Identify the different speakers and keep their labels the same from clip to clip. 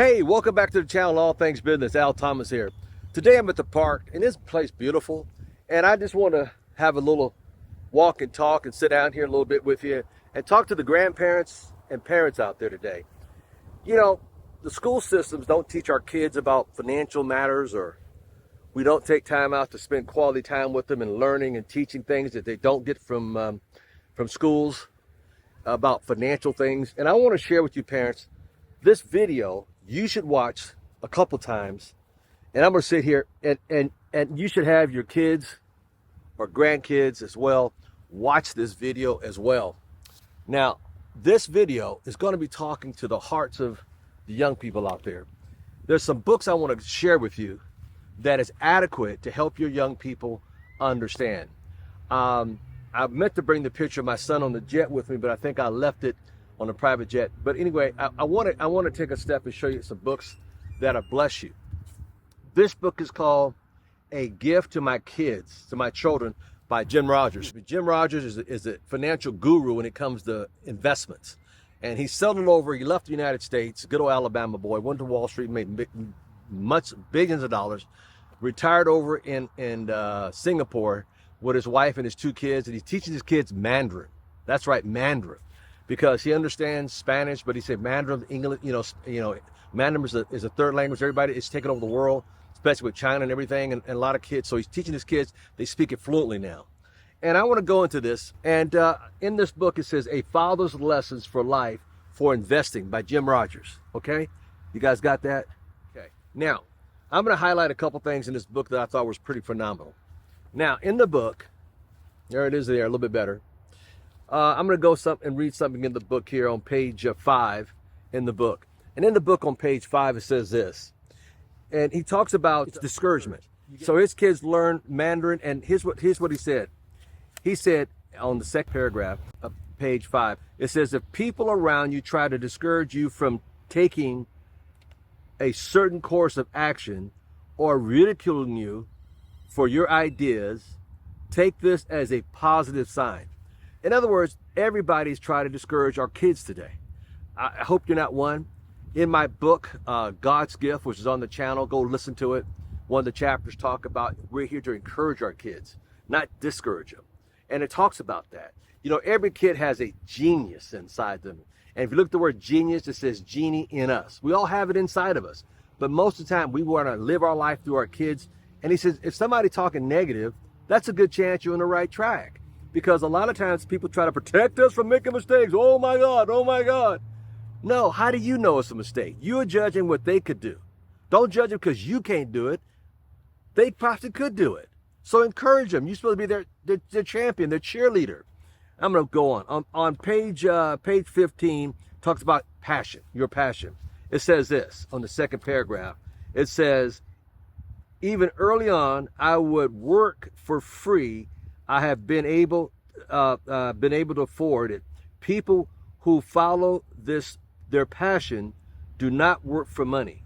Speaker 1: Hey, welcome back to the channel, All Things Business. Al Thomas here. Today I'm at the park, and this place beautiful, and I just want to have a little walk and talk and sit down here a little bit with you and talk to the grandparents and parents out there today. You know, the school systems don't teach our kids about financial matters, or we don't take time out to spend quality time with them and learning and teaching things that they don't get from schools about financial things. And I want to share with you parents this video you should watch a couple times, and I'm going to sit here and you should have your kids or grandkids as well watch this video as well. Now, this video is going to be talking to the hearts of the young people out there. There's some books I want to share with you that is adequate to help your young people understand. I meant to bring the picture of my son on the jet with me, but I think I left it on a private jet. But anyway, I want to take a step and show you some books that'll bless you. This book is called A Gift to My Kids, to My Children, by Jim Rogers. Jim Rogers is a financial guru when it comes to investments. And he settled over, he left the United States, good old Alabama boy, went to Wall Street, made billions of dollars, retired over in Singapore with his wife and his two kids, and he's teaching his kids Mandarin. That's right, Mandarin. Because he understands Spanish, but he said Mandarin, English, Mandarin is a third language. Everybody is taking over the world, especially with China and everything, and a lot of kids. So he's teaching his kids, they speak it fluently now. And I want to go into this. And in this book, it says A Father's Lessons for Life for Investing by Jim Rogers. Okay? You guys got that? Okay. Now, I'm going to highlight a couple things in this book that I thought was pretty phenomenal. Now, in the book, there it is there, a little bit better. I'm going to go and read something in the book here on page 5 in the book. And in the book on page 5, it says this. And he talks about discouragement. So his kids learn Mandarin, and here's what he said. He said on the second paragraph of page 5, it says, if people around you try to discourage you from taking a certain course of action or ridiculing you for your ideas, take this as a positive sign. In other words, everybody's trying to discourage our kids today. I hope you're not one. In my book, God's Gift, which is on the channel, go listen to it. One of the chapters talk about we're here to encourage our kids, not discourage them. And it talks about that. You know, every kid has a genius inside them. And if you look at the word genius, it says genie in us. We all have it inside of us. But most of the time, we want to live our life through our kids. And he says, if somebody's talking negative, that's a good chance you're on the right track. Because a lot of times people try to protect us from making mistakes. Oh my God, oh my God. No, how do you know it's a mistake? You're judging what they could do. Don't judge them because you can't do it. They possibly could do it. So encourage them. You're supposed to be their champion, their cheerleader. I'm going to go on. On page 15, talks about passion, your passion. It says this on the second paragraph. It says, even early on, I would work for free. I have been able to afford it. People who follow their passion, do not work for money.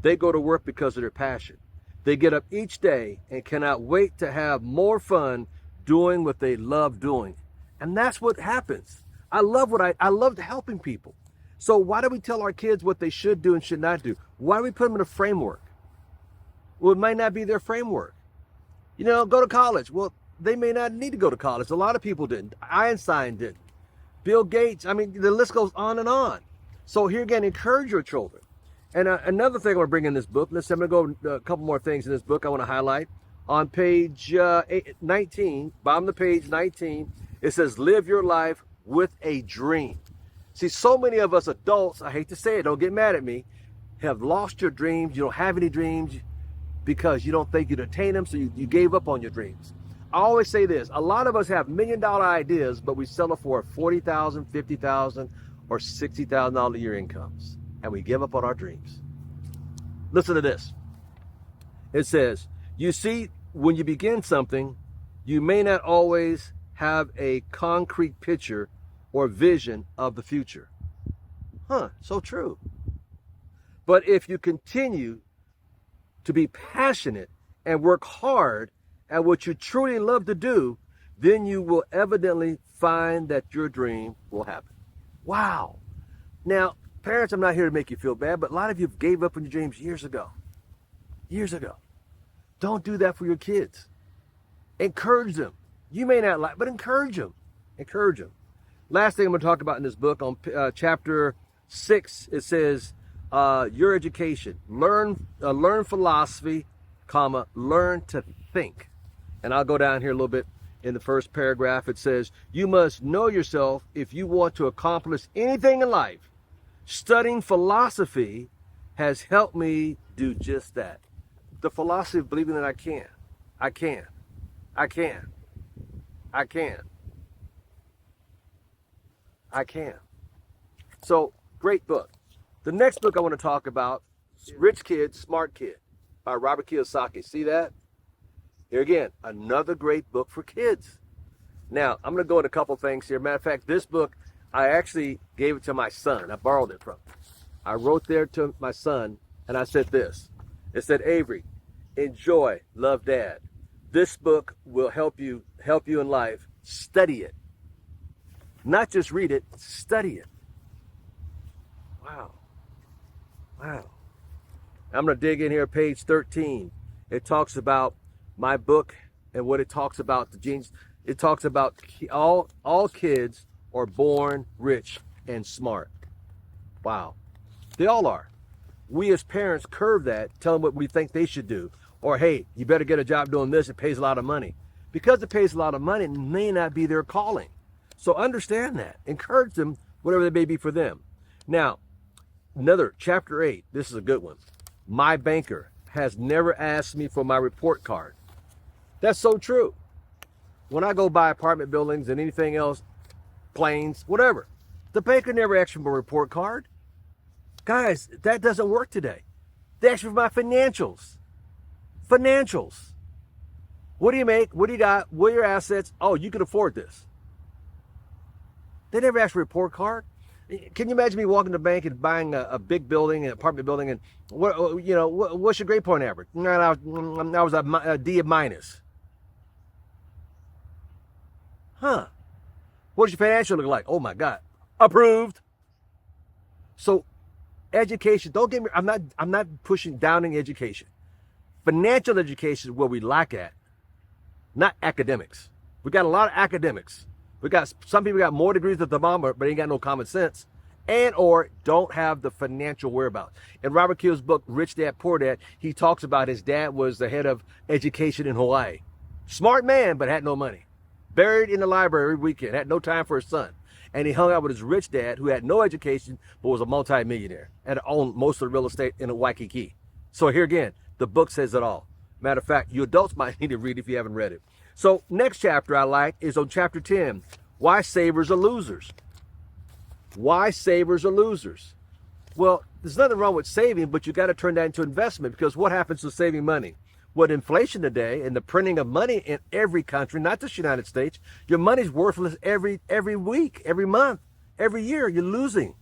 Speaker 1: They go to work because of their passion. They get up each day and cannot wait to have more fun doing what they love doing. And that's what happens. I love helping people. So why do we tell our kids what they should do and should not do? Why do we put them in a framework? Well, it might not be their framework. You know, go to college. Well, they may not need to go to college. A lot of people didn't. Einstein didn't. Bill Gates. I mean, the list goes on and on. So here again, encourage your children. And another thing I want to bring in this book, I'm going to go a couple more things in this book I want to highlight. On page 19, bottom of page 19, it says, live your life with a dream. See, so many of us adults, I hate to say it, don't get mad at me, have lost your dreams. You don't have any dreams because you don't think you'd attain them, so you gave up on your dreams. I always say this, a lot of us have $1 million ideas, but we sell it for $40,000, $50,000, or $60,000 a year incomes, and we give up on our dreams. Listen to this. It says, you see, when you begin something, you may not always have a concrete picture or vision of the future. So true. But if you continue to be passionate and work hard at what you truly love to do, then you will evidently find that your dream will happen. Wow. Now, Parents, I'm not here to make you feel bad, but a lot of you gave up on your dreams years ago. Years ago. Don't do that for your kids. Encourage them. You may not like, but encourage them. Encourage them. Last thing I'm going to talk about in this book, on chapter 6, it says, your education. Learn philosophy, comma, learn to think. And I'll go down here a little bit. In the first paragraph, it says, you must know yourself if you want to accomplish anything in life. Studying philosophy has helped me do just that. The philosophy of believing that I can. I can. I can. I can. I can. So, great book. The next book I want to talk about is Rich Kid, Smart Kid by Robert Kiyosaki. See that? Here again, another great book for kids. Now, I'm going to go into a couple things here. Matter of fact, this book, I actually gave it to my son. I borrowed it from him. I wrote there to my son, and I said this. It said, Avery, enjoy, love, Dad. This book will help you in life. Study it. Not just read it, study it. Wow. Wow. I'm going to dig in here, page 13. It talks about my book and what it talks about, the genes. It talks about all kids are born rich and smart. Wow. They all are. We as parents curve that, tell them what we think they should do. Or, hey, you better get a job doing this. It pays a lot of money. Because it pays a lot of money, it may not be their calling. So understand that. Encourage them, whatever they may be for them. Now, another, chapter 8. This is a good one. My banker has never asked me for my report card. That's so true. When I go buy apartment buildings and anything else, planes, whatever, the banker never asks for my report card. Guys, that doesn't work today. They ask for my financials. Financials. What do you make? What do you got? What are your assets? Oh, you can afford this. They never ask for a report card. Can you imagine me walking to the bank and buying a big building, an apartment building, and what's your grade point average? I was a D minus. Huh. What does your financial look like? Oh my God. Approved. So education, don't get me, I'm not pushing downing education. Financial education is where we lack at, not academics. We got a lot of academics. We got some people got more degrees than the thermometer, but ain't got no common sense, and or don't have the financial whereabouts. In Robert Kiyosak's book, Rich Dad, Poor Dad, he talks about his dad was the head of education in Hawaii. Smart man, but had no money. Buried in the library every weekend, had no time for his son. And he hung out with his rich dad who had no education, but was a multi-millionaire and owned most of the real estate in Waikiki. So here again, the book says it all. Matter of fact, you adults might need to read it if you haven't read it. So next chapter I like is on chapter 10, Why Savers Are Losers. Why savers are losers. Well, there's nothing wrong with saving, but you got to turn that into investment, because what happens to saving money? With inflation today and the printing of money in every country, not just the United States, your money's worthless every week, every month, every year. You're losing.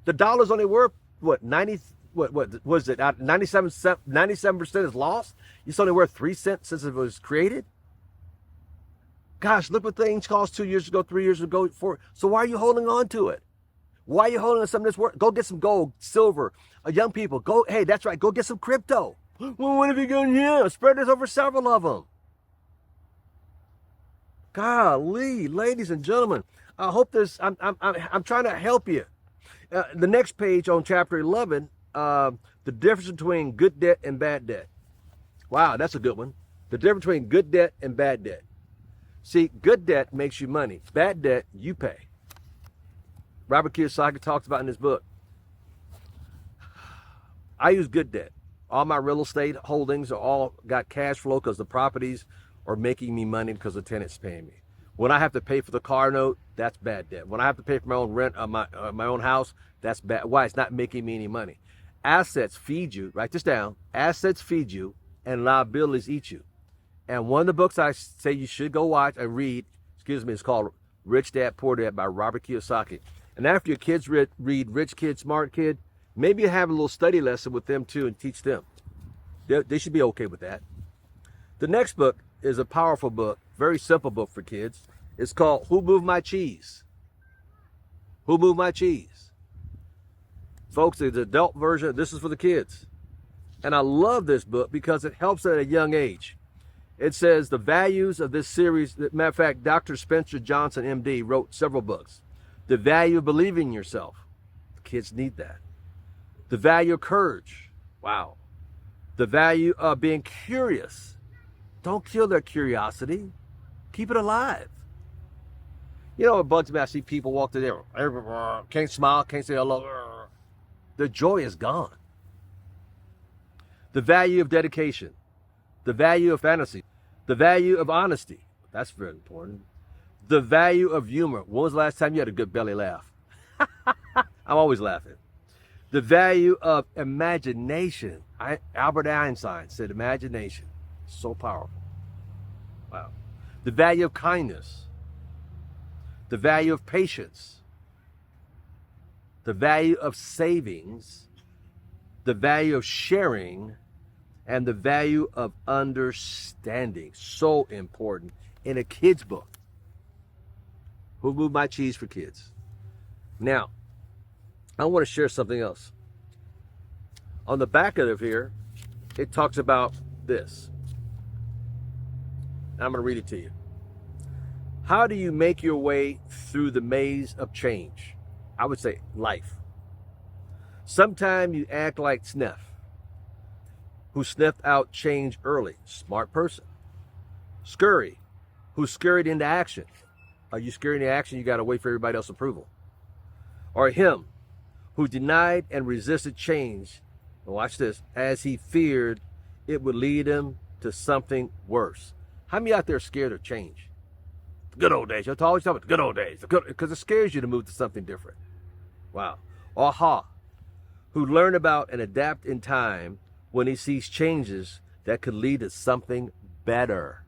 Speaker 1: The dollar's only worth what 90. What was it? 97% is lost. It's only worth 3 cents since it was created. Gosh, look what things cost 2 years ago, 3 years ago. So why are you holding on to it? Why are you holding on to something that's worth? Go get some gold, silver. Young people, go. Hey, that's right. Go get some crypto. Well, what have you done here? Spread this over several of them. Golly, ladies and gentlemen, I hope this. I'm trying to help you. The next page on chapter 11, the difference between good debt and bad debt. Wow, that's a good one. The difference between good debt and bad debt. See, good debt makes you money. Bad debt, you pay. Robert Kiyosaki talks about in his book. I use good debt. All my real estate holdings are all got cash flow because the properties are making me money because the tenants paying me. When I have to pay for the car note, that's bad debt. When I have to pay for my own rent on my own house, that's bad. Why? It's not making me any money. Assets feed you. Write this down. Assets feed you, and liabilities eat you. And one of the books I say you should go watch and read, is called Rich Dad, Poor Dad by Robert Kiyosaki. And after your kids read Rich Kid, Smart Kid, maybe you have a little study lesson with them too and teach them. They should be okay with that. The next book is a powerful book, very simple book for kids. It's called Who Moved My Cheese? Who Moved My Cheese? Folks, the adult version, this is for the kids. And I love this book because it helps at a young age. It says the values of this series. Matter of fact, Dr. Spencer Johnson, MD, wrote several books. The value of believing in yourself. Kids need that. The value of courage. Wow. The value of being curious. Don't kill their curiosity. Keep it alive. You know, it bugs me. I see people walk through there, can't smile, can't say hello. Their joy is gone. The value of dedication. The value of fantasy. The value of honesty. That's very important. The value of humor. When was the last time you had a good belly laugh? I'm always laughing. The value of imagination. Albert Einstein said imagination. So powerful. Wow. The value of kindness. The value of patience. The value of savings. The value of sharing. And the value of understanding. So important in a kid's book. Who moved my cheese for kids? Now, I want to share something else. On the back of it here, it talks about this. I'm going to read it to you. How do you make your way through the maze of change? I would say life. Sometimes you act like Sniff, who sniffed out change early. Smart person. Scurry, who scurried into action. Are you scurrying into action? You got to wait for everybody else's approval. Or him, who denied and resisted change, watch this, as he feared it would lead him to something worse. How many out there are scared of change? The good old days. You're always talking about the good old days. Because it scares you to move to something different. Wow. Or who learned about and adapt in time when he sees changes that could lead to something better.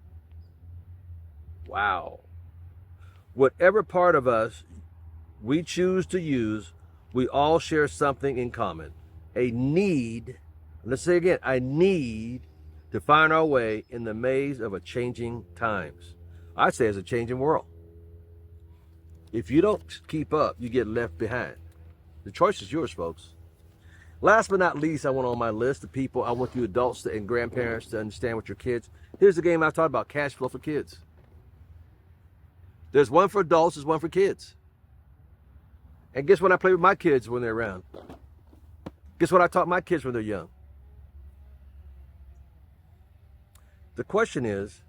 Speaker 1: Wow. Whatever part of us we choose to use, we all share something in common. A need, let's say again, a need to find our way in the maze of a changing times. I say it's a changing world. If you don't keep up, you get left behind. The choice is yours, folks. Last but not least, I want on my list of people, I want you adults and grandparents to understand with your kids. Here's the game I talked about, cash flow for kids. There's one for adults, there's one for kids. And guess what I play with my kids when they're around? Guess what I taught my kids when they're young? The question is,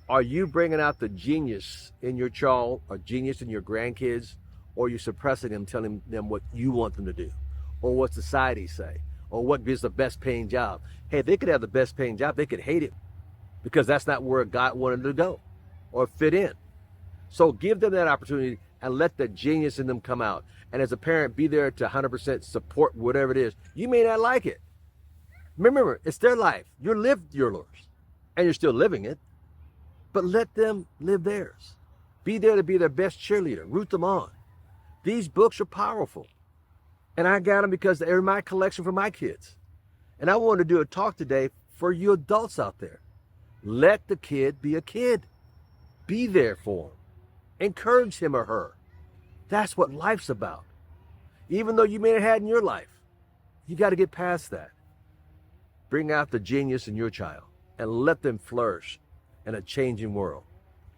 Speaker 1: are you bringing out the genius in your child or genius in your grandkids, or are you suppressing them, telling them what you want them to do, or what society say, or what is the best paying job? Hey, they could have the best paying job, they could hate it because that's not where God wanted them to go or fit in. So give them that opportunity and let the genius in them come out. And as a parent, be there to 100% support whatever it is. You may not like it. Remember, it's their life. You lived yours, and you're still living it. But let them live theirs. Be there to be their best cheerleader. Root them on. These books are powerful. And I got them because they're in my collection for my kids. And I want to do a talk today for you adults out there. Let the kid be a kid. Be there for him. Encourage him or her. That's what life's about. Even though you may have had in your life, you got to get past that. Bring out the genius in your child and let them flourish in a changing world.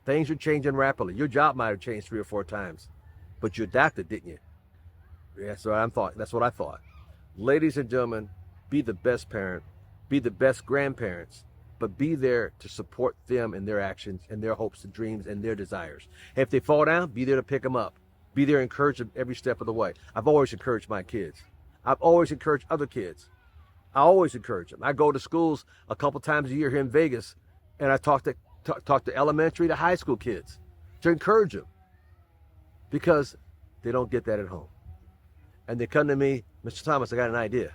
Speaker 1: Things are changing rapidly. Your job might have changed 3 or 4 times, but you adapted, didn't you? That's what I thought. Ladies and gentlemen, be the best parent, be the best grandparents, but be there to support them in their actions and their hopes and dreams and their desires. And if they fall down, be there to pick them up. Be there to encourage them every step of the way. I've always encouraged my kids. I've always encouraged other kids. I always encourage them. I go to schools a couple times a year here in Vegas, and I talk to elementary to high school kids to encourage them because they don't get that at home. And they come to me, Mr. Thomas, I got an idea.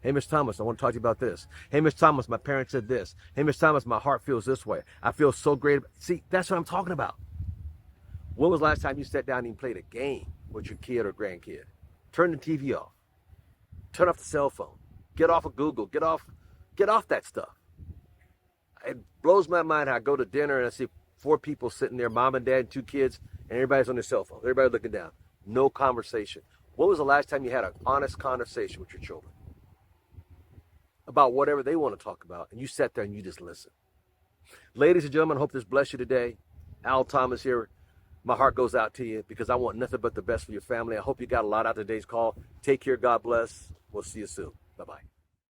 Speaker 1: Hey, Mr. Thomas, I want to talk to you about this. Hey, Mr. Thomas, my parents said this. Hey, Mr. Thomas, my heart feels this way. I feel so great. See, that's what I'm talking about. When was the last time you sat down and played a game with your kid or grandkid? Turn the TV off. Turn off the cell phone. Get off of Google. Get off that stuff. It blows my mind how I go to dinner and I see 4 people sitting there, mom and dad and 2 kids, and everybody's on their cell phone. Everybody looking down. No conversation. When was the last time you had an honest conversation with your children about whatever they want to talk about, and you sat there and you just listened? Ladies and gentlemen, I hope this blessed you today. Al Thomas here. My heart goes out to you because I want nothing but the best for your family. I hope you got a lot out of today's call. Take care. God bless. We'll see you soon. Bye-bye.